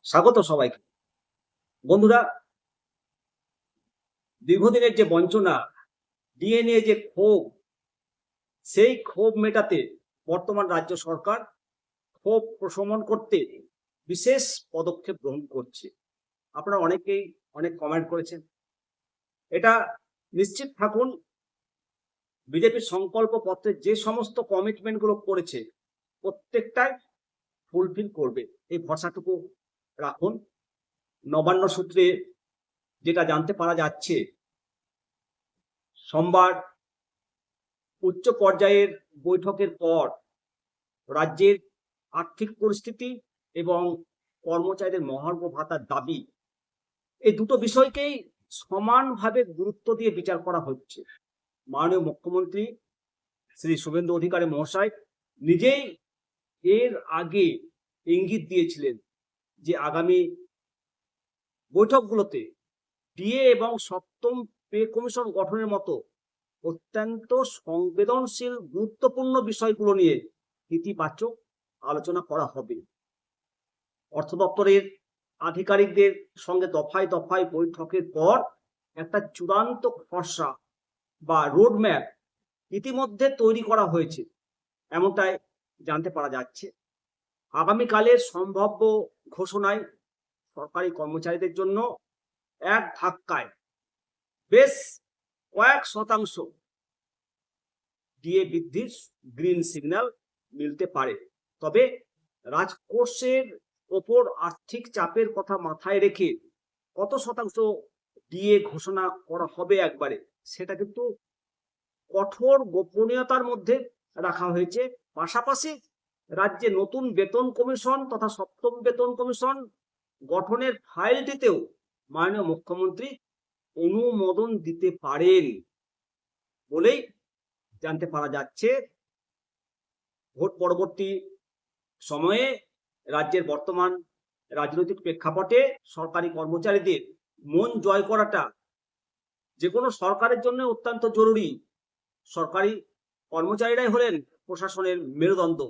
স্বাগত সবাইকে। বন্ধুরা, দীর্ঘদিনের যে বঞ্চনা, ডিএ নিয়ে যে ক্ষোভ, সেই ক্ষোভ মেটাতে বর্তমান রাজ্য সরকার ক্ষোভ প্রশমন করতে বিশেষ পদক্ষেপ গ্রহণ করছে। আপনারা অনেকেই অনেক কমেন্ট করেছেন। এটা নিশ্চিত থাকুন, বিজেপির সংকল্প পত্রে যে সমস্ত কমিটমেন্টগুলো করেছে প্রত্যেকটাই ফুলফিল করবে, এই ভরসাটুকু রাখুন। নবান্ন সূত্রে যেটা জানতে পারা যাচ্ছে, সোমবার উচ্চ পর্যায়ের বৈঠকের পর রাজ্যের আর্থিক পরিস্থিতি এবং কর্মচারীদের মহার্ঘ ভাতার দাবি, এই দুটো বিষয়কেই সমানভাবে গুরুত্ব দিয়ে বিচার করা হচ্ছে। মাননীয় মুখ্যমন্ত্রী শ্রী শুভেন্দু অধিকারী মহাশয় নিজেই এর আগে ইঙ্গিত দিয়েছিলেন যে আগামী বৈঠকগুলোতে ডিএ এবং সপ্তম পে কমিশন গঠনের মতো অত্যন্ত সংবেদনশীল গুরুত্বপূর্ণ বিষয়গুলো নিয়ে ইতিবাচক আলোচনা করা হবে। অর্থ দপ্তরের আধিকারিকদের সঙ্গে দফায় দফায় বৈঠকের পর একটা চূড়ান্ত খসড়া বা রোডম্যাপ ইতিমধ্যে তৈরি করা হয়েছে, এমনটাই জানতে পারা যাচ্ছে। আগামীকালের সম্ভাব্য ঘোষণায় সরকারি কর্মচারীদের জন্য এক ধাক্কায় বেশ কয়েক শতাংশ ডিএ বৃদ্ধির গ্রিন সিগন্যাল মিলতে পারে। তবে রাজকোষের ওপর আর্থিক চাপের কথা মাথায় রেখে কত শতাংশ ডিএ ঘোষণা করা হবে একবারে, সেটা কিন্তু কঠোর গোপনীয়তার মধ্যে রাখা হয়েছে। পাশাপাশি রাজ্যে নতুন বেতন কমিশন তথা সপ্তম বেতন কমিশন গঠনের ফাইলটিতেও মাননীয় মুখ্যমন্ত্রী অনুমোদন দিতে পারেন বলেই জানতে পারা যাচ্ছে। ভোট পরবর্তী সময়ে রাজ্যের বর্তমান রাজনৈতিক প্রেক্ষাপটে সরকারি কর্মচারীদের মন জয় করাটা যে কোনো সরকারের জন্য অত্যন্ত জরুরি। সরকারি কর্মচারীরাই হলেন প্রশাসনের মেরুদণ্ড।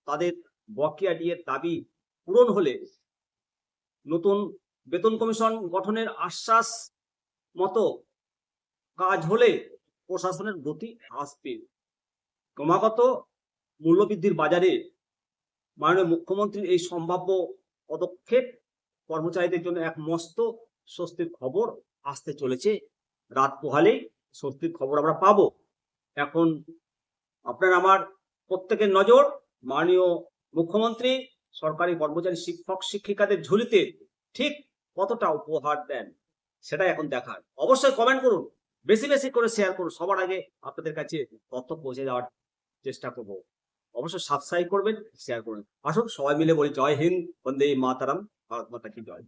তাদের বকেয়া ডিএর দাবি পূরণ হলে, নতুন বেতন কমিশন গঠনের আশ্বাস মতো কাজ হলে প্রশাসনের গতি আসবে। ক্রমাগত মূল্যবৃদ্ধির বাজারে মাননীয় মুখ্যমন্ত্রীর এই সম্ভাব্য পদক্ষেপ কর্মচারীদের জন্য এক মস্ত স্বস্তির খবর আসতে চলেছে। রাত পোহালেই স্বস্তির খবর আমরা পাবো। এখন আপনার আমার প্রত্যেকের নজর মাননীয় মুখ্যমন্ত্রী সরকারি কর্মচারী শিক্ষক শিক্ষিকাদের ঝুলিতে ঠিক কতটা উপহার দেন, সেটাই এখন দেখার। অবশ্যই কমেন্ট করুন, বেশি বেশি করে শেয়ার করুন। সবার আগে আপনাদের কাছে তথ্য পৌঁছে দেওয়ার চেষ্টা করব। অবশ্যই সাবস্ক্রাইব করবেন, শেয়ার করবেন। আসুন সবাই মিলে বলি জয় হিন্দ, বন্দে মাতারাম, ভারত মাতা কি জয়।